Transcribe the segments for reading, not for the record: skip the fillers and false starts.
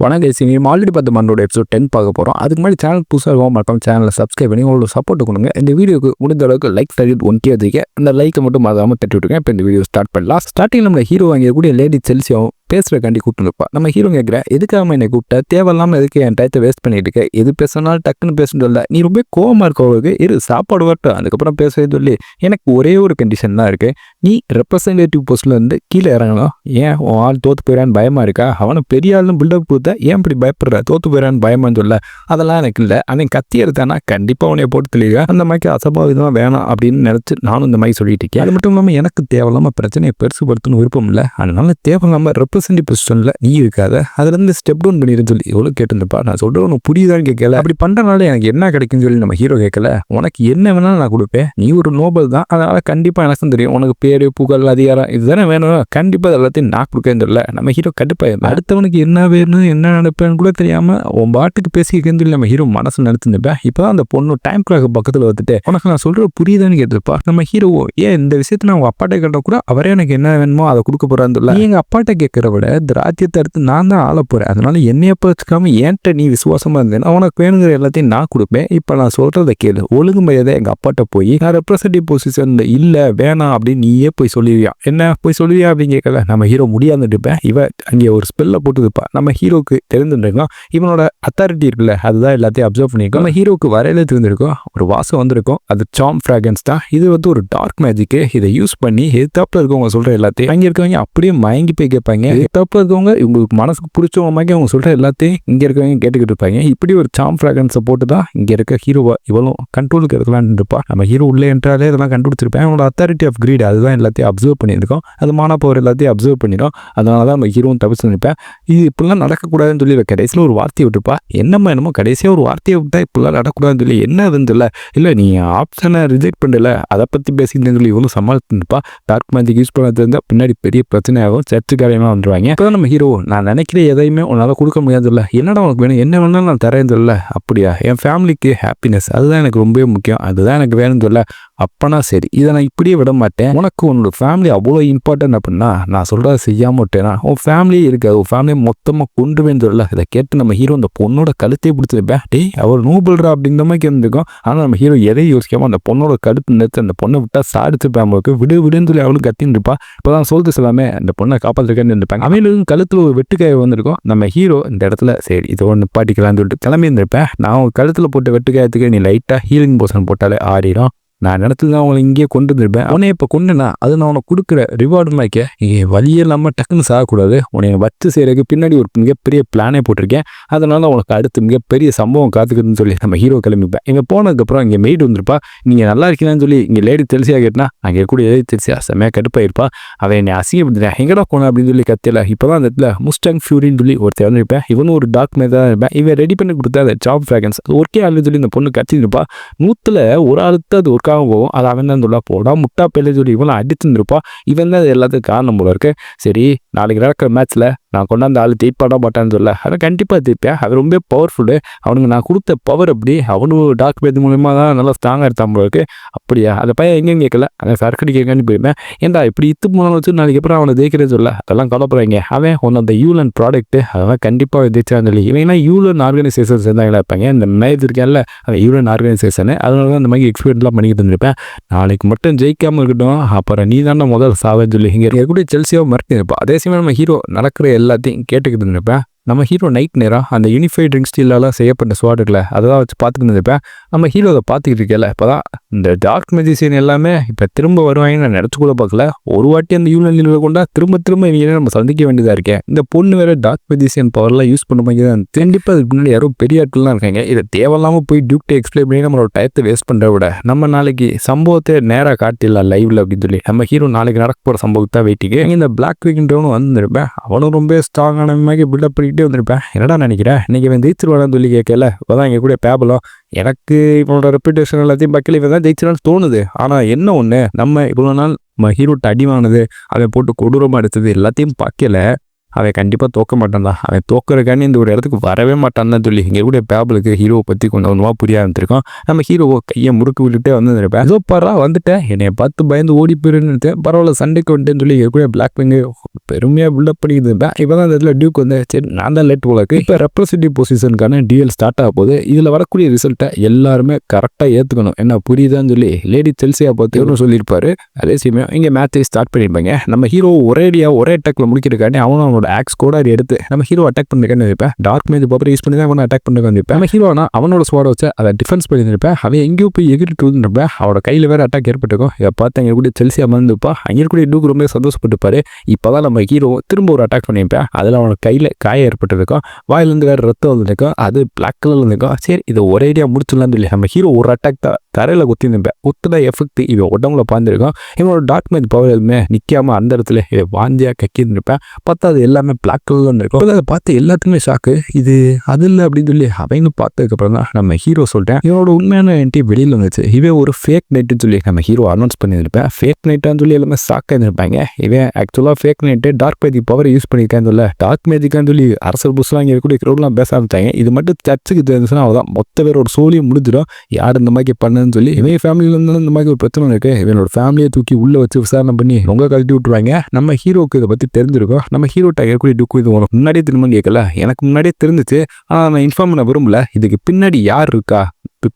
வணக்கம் கைஸ், நம்ம ஆல்ரெடி பார்த்த மன்னோட எபிசோட் 10 பார்க்க போகிறோம். அதுக்கு முன்னாடி சேனல் புதுசாக இருக்கும், மறக்காம சேனலை சப்ஸ்கிரைப் பண்ணி உங்களோட சப்போர்ட் கொடுங்க. இந்த வீடியோக்கு முடிந்த அளவுக்கு லைக் டார்கெட் 1K வச்சுக்க, அந்த லைக்கை மட்டும் மறக்காமல் தட்டி விட்டுருங்க. இப்போ இந்த வீடியோ ஸ்டார்ட் பண்ணலாம். ஸ்டார்டிங் நம்ம ஹீரோ வாங்கியக்கூடிய லேடி செல்சியும் பேசுகிறக்காண்டி கூப்பிட்டுருப்பா. நம்ம ஹீரோ கேட்குற எதுக்காக என்னை கூப்பிட்ட, தேவையில்லாமல் எதுக்கு என் டயத்தை வேஸ்ட் பண்ணிட்டு இருக்க, எது பேசினாலும் டக்குன்னு பேசணும் இல்லை, நீ ரொம்ப கோவமாக இருக்கவங்களுக்கு இரு சாப்பாடு வரட்டும் அதுக்கப்புறம் பேசுறது சொல்லி எனக்கு ஒரே ஒரு கண்டிஷன் தான் இருக்குது. நீ ரெப்ரசன்டேட்டிவ் போஸ்ட்டில் இருந்து கீழே இறங்கணும். ஏன் உன் ஆள் தோற்று போயிடான்னு பயமாக இருக்கா? அவனை பெரிய ஆளுன்னு பில்டப் கொடுத்தா ஏன் இப்படி பயப்படுற, தோற்று போயிடான்னு பயமான்னு சொல்ல அதெல்லாம் எனக்கு இல்லை. அவன் கத்தி எடுத்தானா கண்டிப்பாக உன்னை போட்டு தெளிவா அந்த மாதிரி அசம்பாவிதமாக வேணாம் அப்படின்னு நினச்சி நானும் இந்த மாதிரி சொல்லிட்டு இருக்கேன். அது மட்டும் இல்லாமல் எனக்கு தேவையில்லாமல் பிரச்சனையை பெருசுபடுத்தணும் விருப்பம் இல்லை. அதனால தேவையில்லாமல் ரெப்ரசன்டேட்டிவ் பொசிஷனில் நீ இருக்காத, அதுலேருந்து ஸ்டெப் டவுன் பண்ணிடுன்னு சொல்லி எவ்வளோ கேட்டுருப்பா. நான் சொல்கிறேன் உனக்கு புரியுதான்னு கேட்கல. அப்படி பண்ணுறனால எனக்கு என்ன கிடைக்குன்னு சொல்லி நம்ம ஹீரோ கேட்கல. உனக்கு என்ன வேணாலும் நான் கொடுப்பேன், நீ ஒரு நோபல் தான், அதனால் கண்டிப்பாக எனக்கும் தெரியும் உனக்கு பேர் புகழ் அதிகாரம் இதுதானே வேணும், கண்டிப்பாக எல்லாத்தையும் நான் கொடுக்கன்னு சொல்ல நம்ம ஹீரோ கடுப்பாயிருந்தேன். அடுத்தவனுக்கு என்ன வேணும் என்ன நினைப்பேன்னு கூட தெரியாமல் உன் பாட்டுக்கு பேசிக்கன்னு சொல்லி நம்ம ஹீரோ மனசு நினைச்சுருப்பேன். இப்போ தான் அந்த பொண்ணு டைம் கிளாக் பக்கத்தில் வந்துட்டு உனக்கு நான் சொல்கிற புரியுதான்னு கேட்டிருப்பா. நம்ம ஹீரோ ஏன் இந்த விஷயத்த நான் உங்கள் அப்பாட்ட கேட்ட கூட அவரே எனக்கு என்ன வேணுமோ அதை கொடுக்க போகிறான்னு சொல்ல, எங்கள் அப்பாட்ட கேட்குற விட திராட்சியத்தை அடுத்து நான் தான் ஆள போகிறேன், அதனால என்னைய வச்சுக்காம ஏன்ட்ட நீ விசுவாசமாக இருந்தேன்னா உனக்கு வேணுங்கிற எல்லாத்தையும் நான் கொடுப்பேன். இப்போ நான் சொல்கிறத கேளு, ஒழுங்கு மரியாதை எங்கள் அப்பாட்ட போய் நான் ரெப்ரசன்டேட்டிவ் பொசிஷனில் இல்லை வேணாம் அப்படின்னு நீயே போய் சொல்லிடுவியா, என்ன போய் சொல்லுவியா அப்படின்னு கேட்கல. நம்ம ஹீரோ முடியாதுட்டு இருப்பேன். இவன் அங்கே ஒரு ஸ்பெல்ல போட்டுதுப்பா. நம்ம ஹீரோக்கு தெரிஞ்சுருக்கோம் இவனோட அத்தாரிட்டி இருக்குல்ல, அதுதான் எல்லாத்தையும் அப்சர்வ் பண்ணியிருக்கோம். நம்ம ஹீரோக்கு வரையில தெரிஞ்சிருக்கோம் ஒரு வாசம் வந்திருக்கும், அது சார்ம் ஃப்ராக்ரன்ஸ் தான். இது வந்து ஒரு டார்க் மேஜிக்கு. இதை யூஸ் பண்ணி எதிர்த்தாப்புல இருக்கவங்க சொல்கிற எல்லாத்தையும் அங்கே இருக்கவங்க அப்படியே மயங்கி போய் கேட்பாங்க. எதிர்த்தாப்புல இருக்கவங்க இவங்களுக்கு மனசுக்கு பிடிச்சவங்க மாதிரி அவங்க சொல்கிற எல்லாத்தையும் இங்கே இருக்கவங்க கேட்டுக்கிட்டு இருப்பாங்க. இப்படி ஒரு சார்ம் ஃப்ராக்ரன்ஸை போட்டு தான் இங்கே இருக்க ஹீரோவை இவ்வளோ கண்ட்ரோலுக்கு இருக்கலான்னு இருப்பா. நம்ம ஹீரோ உள்ளே என்றாலே இதெல்லாம் கண்டுபிடிச்சிருப்பேன். அவனோட அத்தாரிட்டி ஆஃப் கிரீட் அதுதான் எல்லாத்தையும் அப்சர்வ் பண்ணியிருக்கோம். அது மான பவர் எல்லாத்தையும் அப்சர்வ் பண்ணிடும். அதனால தான் நம்ம ஹீரோவும் தப்பிச்சு நிற்பேன். இது இப்படிலாம் நடக்கக்கூடாதுன்னு சொல்லி கடைசியில் ஒரு வார்த்தையை விட்டுருப்பா. என்னமோ கடைசியாக ஒரு வார்த்தையை விட்டா இப்படிலாம் நடக்கக்கூடாதுன்னு சொல்லி என்ன அதுன்னு தெரியல. இல்லை நீ ஆப்ஷனை ரிஜெக்ட் பண்ணல அதை பற்றி பேசிக்கிட்டேன்னு சொல்லி இவங்களும் சமாளிச்சுருப்பா. டார்க் மேஜிக் யூஸ் பண்ணது இருந்தால் பின்னாடி பெரிய பிரச்சனையாகும், சர்ச்சுக்காரியமாக வந்துடுவாங்க. இப்போ நம்ம ஹீரோ நான் நினைக்கிற எதையுமே உன்னால் கொடுக்க முடியாது இல்லை, என்னடா உனக்கு வேணும், என்ன வேணாலும் நான் தரேன் இல்லை. அப்படியா, என் ஃபேமிலிக்கு ஹாப்பினஸ் அதுதான் எனக்கு ரொம்பவே முக்கியம், அதுதான் எனக்கு வேணும்னு சொல்ல. அப்பனா சரி, இதை நான் இப்படியே விட மாட்டேன். உனக்கு உன்னோட ஃபேமிலி அவ்வளோ இம்பார்ட்டன்ட் அப்படின்னா நான் சொல்கிறத செய்யாமல் விட்டேன்னா உன் ஃபேமிலியே இருக்காது, உன் ஃபேமிலியை மொத்தமாக கொண்டு வேன்னு சொல்லல. இதை கேட்டு நம்ம ஹீரோ அந்த பொண்ணோட கழுத்தையே பிடிச்சிருப்பேன். டே அவர் நோபல்ரா அப்படிங்கிற மாதிரி இருந்திருக்கும். ஆனால் நம்ம ஹீரோ எதையும் யோசிக்காமல் அந்த பொண்ணோட கழுத்து நிறுத்தி அந்த பொண்ணை விட்டா சாடிச்சுப்பேன். அவங்களுக்கு விடுன்னு சொல்லி அவளும் கத்தின்னு இருப்பா. இப்போ தான் சொல்லிட்டு சொல்லாமே அந்த பொண்ணை காப்பாற்றிருக்கேன்னு இருந்திருப்பாங்க. அவங்களுக்கும் கழுத்தில் ஒரு வெட்டுக்காய வந்திருக்கும். நம்ம ஹீரோ இந்த இடத்துல சரி இதை ஒன்று பாட்டிக்கலான்னு சொல்லிட்டு கிளம்பி இருந்திருப்பேன். நான் கழுத்தில் போட்ட வெட்டுக்காயத்துக்கு நீ லைட்டாக ஹீலிங் போஷன் போட்டாலே ஆறிடும். நான் இடத்துல தான் அவங்களை இங்கேயே கொண்டு வந்துருப்பேன். உன்னை இப்போ கொண்டுனா அது நான் உனக்கு கொடுக்குற ரிவார்டு மாய்க்க வழியே இல்லாமல் டக்குன்னு சாகக்கூடாது. உன்னை வச்சு செய்கிறதுக்கு பின்னாடி ஒரு மிகப்பெரிய பிளானே போட்டிருக்கேன். அதனால உனக்கு அடுத்து மிகப்பெரிய சம்பவம் காத்துக்குதுன்னு சொல்லி நம்ம ஹீரோ கிளம்பிப்பேன். இங்கே போனதுக்கப்புறம் இங்கே மெய்டு வந்திருப்பா. நீங்கள் நல்லா இருக்கீங்கன்னு சொல்லி இங்கே லேடி தெல்சியாக கேட்டினா அங்கே கூட லேடி தெல்சியா செம்மையாக கடுப்பாயிருப்பா. அவன் என்னை அசிங்கப்படுத்தினேன், எங்கடா போனேன் அப்படின்னு சொல்லி கத்தியல. இப்போ தான் அந்த இடத்துல முஸ்டாங் ஃபியூரின்னு சொல்லி ஒருத்தர் வந்துருப்பேன். இவனும் ஒரு டார்க் மேஜ் தான் இருப்பேன். இவன் ரெடி பண்ணி கொடுத்தா அந்த சாப் ஃப்ராக்ரன்ஸ் அது ஒர்க்கே ஆளுன்னு சொல்லி இந்த பொண்ணு கத்திருப்பா. 100ல் ஒரு ஆளுக்கு அது ஒர்க்காக போகும். அது அவன் தான் சொல்ல போடா முட்டா பேல சொல்லி இவன் அடிச்சுருப்பா. இவன் தான் அது எல்லாத்துக்கும் காரணம் போல இருக்கு. சரி நாளைக்கு நடக்கிற மேட்ச்சில் நான் கொண்டாந்து ஆள் ஜெயிப்பாடா மாட்டான்னு சொல்ல, அதை கண்டிப்பாக ஜெயிப்பேன். அது ரொம்ப பவர்ஃபுல்லு. அவனுக்கு நான் கொடுத்த பவர் அப்படி அவனும் டார்க் பேஜ் மூலமாக தான் நல்லா ஸ்ட்ராங்காக எடுத்தான் போல இருக்கு. அப்படியா அந்த பையன் எங்கேயும் கேட்கல, அதை சரக்கடி கேட்கான்னு போயிருப்பேன். ஏன்டா இப்படி இத்து போன வச்சு நாளைக்கு அப்புறம் அவனை ஜெயிக்கிறேன்னு சொல்ல, அதெல்லாம் கவலைப்படுறாங்க. அவன் ஒன்று அந்த யூலன் ப்ராடக்ட்டு அதெல்லாம் கண்டிப்பாக ஜெயிச்சான்னு சொல்லி இவங்கன்னா யூலன் ஆர்கனைசேஷன் சேர்ந்தாங்களா இருப்பாங்க. இந்த மேஜ் இருக்கேன்ல அந்த யூலன் ஆர்கனைசேஷனு, அதனால தான் இந்த மாதிரி எக்ஸ்பீரியன்ஸ்லாம் பண்ணிக்கிட்டு இருந்திருப்பேன். நாளைக்கு மட்டும் ஜெயிக்காமல் இருக்கட்டும், அப்புறம் நீ தானே முதல் சாவேன்னு சொல்லி இங்கே கூட செல்சியாக மறந்துருப்பா. அதே சமயம் நம்ம ஹீரோ நடக்கிற எல்லாத்தையும் கேட்டுக்கிட்டு இருந்திருப்பேன். நம்ம ஹீரோ நைட் நேரம் அந்த யூனிஃபைட் ட்ரிங்க் ஸ்டீலாலாம் செய்யப்பட்ட ஸ்வாட் இருக்குல்ல அதெல்லாம் வச்சு பார்த்துக்கிட்டு இருந்திருப்பேன். நம்ம ஹீரோ அதை பார்த்துக்கிட்டு இருக்கல. இப்போ தான் இந்த டார்க் மெஜிஷியன் எல்லாமே இப்போ திரும்ப வருவாங்கன்னு நான் நினச்சி கூட பார்க்கல. ஒரு வாட்டி அந்த யூனியன் கொண்டா திரும்ப இவங்க நம்ம சந்திக்க வேண்டியதாக இருக்கேன். இந்த பொண்ணு வேறு டார்க் மெஜிஷியன் பவர்லாம் யூஸ் பண்ண மாதிரி தான் கண்டிப்பாக அதுக்கு முன்னாடி யாரும் பெரிய ஆட்கள்லாம் இருக்காங்க. இதை தேவையில்லாமல் போய் டியூக்டே எக்ஸ்பிளைன் பண்ணி நம்மளோட டயத்தை வேஸ்ட் பண்ணுற விட நம்ம நாளைக்கு சம்பவத்தை நேராக காட்டிடலாம் லைவ்ல அப்படின்னு சொல்லி நம்ம ஹீரோ நாளைக்கு நடக்க போகிற சம்பவத்தை வெயிட்டிங்க. இந்த பிளாக் வீக்கின்றவனும் வந்துருப்பேன். அவனும் ரொம்ப ஸ்ட்ராங்கான மாதிரி பில்டப் பண்ணிக்கிட்டே வந்திருப்பேன். என்னடா நினைக்கிறேன் இன்னைக்கு இவன் ஜெயிச்சிருவானு சொல்லி கேட்கல. இப்போதான் இங்கே கூட பேபலம் எனக்கு இவனோட ரெப்யூட்டேஷன் எல்லாத்தையும் பக்கத்தில் இவன் தான் ஜெயிச்சிடான்னு தோணுது. ஆனால் என்ன ஒன்று நம்ம இவ்வளோ நாள் ஹீரோட்ட அடிவானது அதை போட்டு கொடூரமாக எடுத்தது எல்லாத்தையும் பார்க்கல. அவன் கண்டிப்பாக தோக்க மாட்டான் தான். அவன் தோக்குறக்கானே இந்த ஒரு இடத்துக்கு வரவே மாட்டான் தான் சொல்லி இங்கே கூட பேபிளுக்கு ஹீரோவை பற்றி கொஞ்சம் ஒன்றுவா புரிய ஆரம்பிச்சிருக்கோம். நம்ம ஹீரோவை கையை முறுக்கு விட்டுட்டே வந்துருப்பேன். ஏதோ பாரா வந்துட்டேன், என்னை பார்த்து பயந்து ஓடி போயிருன்னு பரவாயில்ல சண்டைக்கு வந்துட்டேன்னு சொல்லி கூட பிளாக் விங்கு பெருமையாக பில்டப் பண்ணிக்கிட்டு இருப்பேன். இப்போ தான் இந்த இடத்துல டியூக் வந்து சரி நான் தான் லேட் போல இருக்கு. இப்போ ரெப்ரஸன்டேட்டிவ் பொசிஷனுக்கான டிஎல் ஸ்டார்ட் ஆக போகுது. இதில் வரக்கூடிய ரிசல்ட்டை எல்லாருமே கரெக்டாக ஏற்றுக்கணும். என்ன புரியுதான்னு சொல்லி லேடி செல்சியா பார்த்து சொல்லியிருப்பாரு. அதே சமயம் இங்கே மேட்சை ஸ்டார்ட் பண்ணியிருப்பாங்க. நம்ம ஹீரோ ஒரே அட்டாக்ல முடிக்கிறக்காண்டி அவனும் அவனோட ஆக்ஸ் கூட எடுத்து நம்ம ஹீரோ அட்டாக் பண்ணிருக்கான்னு வைப்பேன். டார்க் மேஜ் பவர் யூஸ் பண்ணி தான் அவனை அட்டாக் பண்ண வந்துருப்பேன். நம்ம ஹீரோனா அவனோட ஸ்வாட வச்சு அதை டிஃபென்ஸ் பண்ணியிருப்பேன். அவன் எங்கேயோ போய் எகிரிட்டு வந்துருப்பேன். அவனோட கையில் வேற அட்டாக் ஏற்பட்டுக்கும். இதை பார்த்து அங்கே கூட செல்சியா வந்துப்பா அங்கே கூட டூக் ரொம்ப சந்தோஷப்பட்டுப்பாரு. இப்போதான் நம்ம ஹீரோ திரும்ப ஒரு அட்டாக் பண்ணியிருப்பேன். அதில் அவனோட கையில் காயம் ஏற்பட்டிருக்கும். வாயிலிருந்து வேற ரத்தம் வந்துருக்கும். அது பிளாக் கலர்ல இருந்திருக்கும். சரி இதை ஒரேடியா முடிச்சிடலாம்னு சொல்லி நம்ம ஹீரோ ஒரு அட்டாக் தான் தரையில் குத்திருப்பேன். குத்துன எஃபெக்ட் இவன் உடம்புல பாய்ந்திருக்கும். இவனோட டார்க் மேஜ் பவர் எதுவுமே நிற்காம அந்த இடத்துல இதை வாந்தியாக கக்கியிருந்திருப்பேன். பார்த்தா அது எல்லாமே பிளாக் கலர்ல இருக்கும். அதை பார்த்து எல்லாத்துக்குமே ஷாக்கு. இது அது இல்லை அப்படின்னு சொல்லி அவங்க பார்த்ததுக்கப்புறம் தான் நம்ம ஹீரோ சொல்லிட்டேன் இவனோட உண்மையான என்டி வெளியில் வந்துச்சு. இவன் ஒரு ஃபேக் நைட்டுன்னு சொல்லி நம்ம ஹீரோ அனௌன்ஸ் பண்ணியிருப்பேன். ஃபேக் நைட்டான்னு சொல்லி எல்லாமே ஷாக்காக இருந்திருப்பாங்க. இவன் ஆக்சுவலாக fake knight dark magic power use பண்ணியிருக்கான்னு சொல்ல டார்க் மேஜிக்கான்னு சொல்லி அரசல் புதுசுலாம் இங்கே இருக்கக்கூடிய க்ரௌட்லாம் பேச ஆரம்பிச்சாங்க. இது மட்டும் சர்ச்சுக்கு தெரிஞ்சுன்னா அவதான் மொத்த பேரோட சோழியும் முடிஞ்சிடும். யார் இந்த மாதிரி பண்ணு சொல்லி இவன் ஃபேமிலியில இருந்தாலும் இந்த மாதிரி ஒரு பிரச்சனை இருக்கு. இவனோட ஃபேமிலியை தூக்கி உள்ள வச்சு விசாரணை பண்ணி ரொம்ப கழட்டி விட்டுருவாங்க. நம்ம ஹீரோக்கு இதை பத்தி தெரிஞ்சிருக்கும். நம்ம ஹீரோட்ட இருக்கக்கூடிய டுக்கு இது உனக்கு முன்னாடியே திரும்ப கேட்கல, எனக்கு முன்னாடியே தெரிஞ்சிச்சு, ஆனால் நான் இன்ஃபார்ம் பண்ண விரும்பல. இதுக்கு பின்னாடி யார் இருக்கா,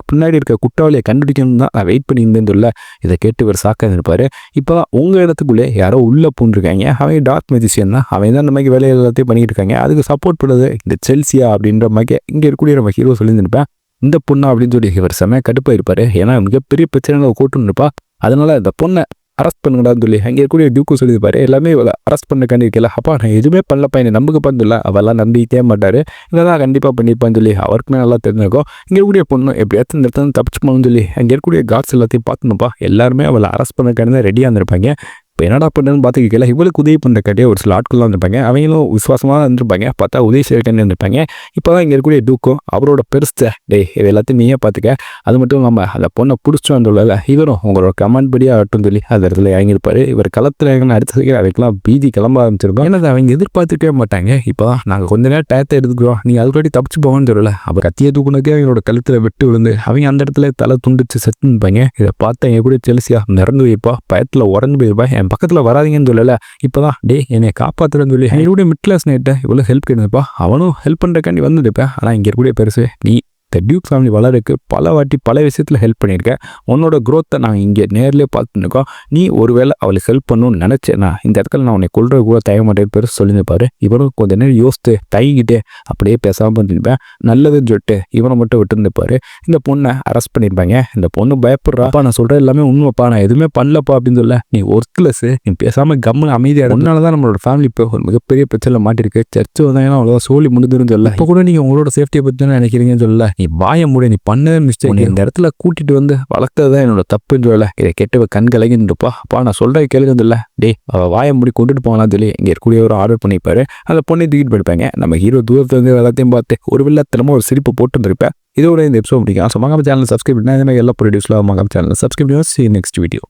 பின்னாடி இருக்க குற்றவாளியை கண்டுபிடிக்கணும் தான் நான் வெயிட் பண்ணியிருந்தேன்னு சொல்ல இதை கேட்டு ஒரு சாக்காக இருப்பாரு. இப்போ உங்கள் இடத்துக்குள்ளே யாரோ உள்ளே பூந்துருக்காங்க. அவன் டார்க் மேஜிஷியன் தான். அவன் தான் இந்த மாதிரி வேலையை எல்லாத்தையும் பண்ணிட்டு இருக்காங்க. அதுக்கு சப்போர்ட் பண்ணுறது இந்த செல்சியா அப்படின்ற மாதிரி இங்கே இருக்கக்கூடிய நம்ம ஹீரோ சொல்லியிருந்திருப்பேன். இந்த பொண்ணா அப்படின்னு சொல்லி இவர் செமையா கடுப்பாக இருப்பாரு. ஏன்னா மிகப்பெரிய பிரச்சனை கூட்டுன்னு இருப்பா. அதனால இந்த பொண்ணை அரெஸ்ட் பண்ணுங்கடான்னு சொல்லி அங்கே இருக்கக்கூடிய டியூக்கு சொல்லியிருப்பாரு. எல்லாமே இவளை அரெஸ்ட் பண்ண கண்டிருக்கல. அப்பா நான் எதுவுமே பண்ணலப்பா, என்னை நம்புக்கப்பான்னு சொல்ல அவெல்லாம் நம்பிக்கிட்டே மாட்டாரு. இதெல்லாம் கண்டிப்பாக பண்ணியிருப்பான்னு சொல்லி அவருக்குமே நல்லா தெரிஞ்சிருக்கும். இங்கே இருக்கக்கூடிய பொண்ணு எப்படியாச்சும் இந்த இடத்துல தப்பிச்சு போகணும்னு சொல்லி அங்கே இருக்கக்கூடிய காட்ஸ் எல்லாத்தையும் பார்க்கணும்ப்பா. எல்லாருமே அவளை அரெஸ்ட் பண்ண தான் ரெடியாக இருந்திருப்பாங்க. இப்போ என்னடா பண்ணுன்னு பார்த்துக்கல. இவளுக்கு உதவி பண்ணுறக்காட்டியே ஒரு சில ஆட்கள்லாம் இருந்திருப்பாங்க. அவங்களும் விசுவாசமாக இருந்திருப்பாங்க. பார்த்தா உதவி செய்யறக்கான்னு இருந்திருப்பாங்க. இப்போ தான் இங்கே இருக்கக்கூடிய டூக்கும் அவரோட பெருசை டேய் இது எல்லாத்தையும் நீயே பார்த்துக்க, அது மட்டும் இல்லாமல் அந்த பொண்ணை பிடிச்சோன்னு சொல்லலை, இவரும் உங்களோட கமெண்ட் படியாக ஆகட்டும் சொல்லி அந்த இடத்துல இறங்கியிருப்பாரு. இவர் களத்தில் அடுத்த சைக்கிள் அதுக்கெல்லாம் பீதி கிளம்ப ஆரம்பிச்சிருக்கோம். ஏன்னா அவங்க எதிர்பார்த்துக்கவே மாட்டாங்க. இப்போ தான் நாங்கள் கொஞ்ச நேரம் டயத்தை எடுத்துக்கிறோம், நீங்கள் அதுக்காட்டி தப்பிச்சு போவான்னு சொல்லலை. அவர் கத்தியை தூக்குனதுக்கே அவங்களோட கழுத்தில் வெட்டு விழுந்து அவங்க அந்த இடத்துல தலை துண்டிச்சு செத்து நிற்பாங்க. இதை பார்த்து எங்க கூட செல்சியா நிறந்து வைப்பா, பயத்தில் உறந்து போயிருப்பா, என் பக்கத்தில் வராதிங்கன்னு சொல்லலை. இப்போதான் டே என்னை காப்பாற்றுறேன்னு சொல்லி என்னுடைய மிட் கிளாஸ் நைட்டை இவ்வளோ ஹெல்ப் கேட்டுப்பா. அவனும் ஹெல்ப் பண்ணுறக்காண்டி வந்துருப்பேன். ஆனால் இங்கே இருக்கக்கூடிய பெருசு நீ இந்த டியூக் ஃபேமிலி வளருக்கு பல வாட்டி பல விஷயத்தில் ஹெல்ப் பண்ணியிருக்கேன். உன்னோட க்ரோத்தை நாங்கள் இங்கே நேர்லேயே பார்த்துருக்கோம். நீ ஒருவேளை அவளுக்கு ஹெல்ப் பண்ணணும்னு நினச்சேன்னா இந்த இடத்துல நான் உன்னை கொள்றது கூட தயங்க மாட்டேன் பெருசு சொல்லியிருப்பாரு. இவரும் கொஞ்சம் நேரம் யோசித்து தயங்கிட்டே அப்படியே பேசாமல் பண்ணியிருப்பேன். நல்லதுன்னு சொல்லிட்டு இவனை மட்டும் விட்டுருந்துப்பாரு. இந்த பொண்ணை அரெஸ்ட் பண்ணியிருப்பாங்க. இந்த பொண்ணு பயப்படுறாப்பா, நான் சொல்கிற எல்லாமே உண்மைப்பா, நான் எதுவுமே பண்ணலப்பா அப்படின்னு சொல்ல நீ ஒர்க்லெஸ், நீ பேசாமல் கம்முன்னு அமைதியாக. அதனால தான் நம்மளோட ஃபேமிலி இப்போ ஒரு மிகப்பெரிய பிரச்சனை மாட்டிருக்கு. சர்ச்சு வந்தாங்கன்னா அவ்வளோதான் சோழி முடிஞ்சிருந்து சொல்ல. இப்போ கூட நீங்கள் உங்களோட சேஃப்டியை பற்றி தானே நினைக்கிறீங்கன்னு சொல்ல நீ வாய மூட, நீ பண்ணவே மிஸ்டேக், இந்த இடத்துல கூட்டிட்டு வந்து வளர்த்ததுதான் என்னோட தப்புன்னு சொல்லல. இதை கேட்டு கண் கலங்கிருப்பா. அப்பா நான் சொல்ற கேளுங்க இல்ல டே அவள் வாயை மூடி கொண்டுட்டு போகலாம் சொல்லி இங்கே இருக்கக்கூடிய ஒரு ஆர்டர் பண்ணிப்பாரு. அந்த பொண்ணை தூக்கிட்டு போயிருப்பாங்க. நம்ம ஹீரோ தூரத்துல இருந்து எல்லாத்தையும் பார்த்து ஒரு வில்லத்தனமா ஒரு சிரிப்பு போட்டு இருந்திருப்பேன். இதோட இந்த எபிசோட் பிடிக்கும். ஸோ மகாம சேனல் சப்ஸ்கிரைப் பண்ணா இதே மாதிரி எல்லா ப்ரொடியூஸ்லாம் மகாம சேனல் சப்ஸ்கிரைப் பண்ணி நெக்ஸ்ட் வீடியோ.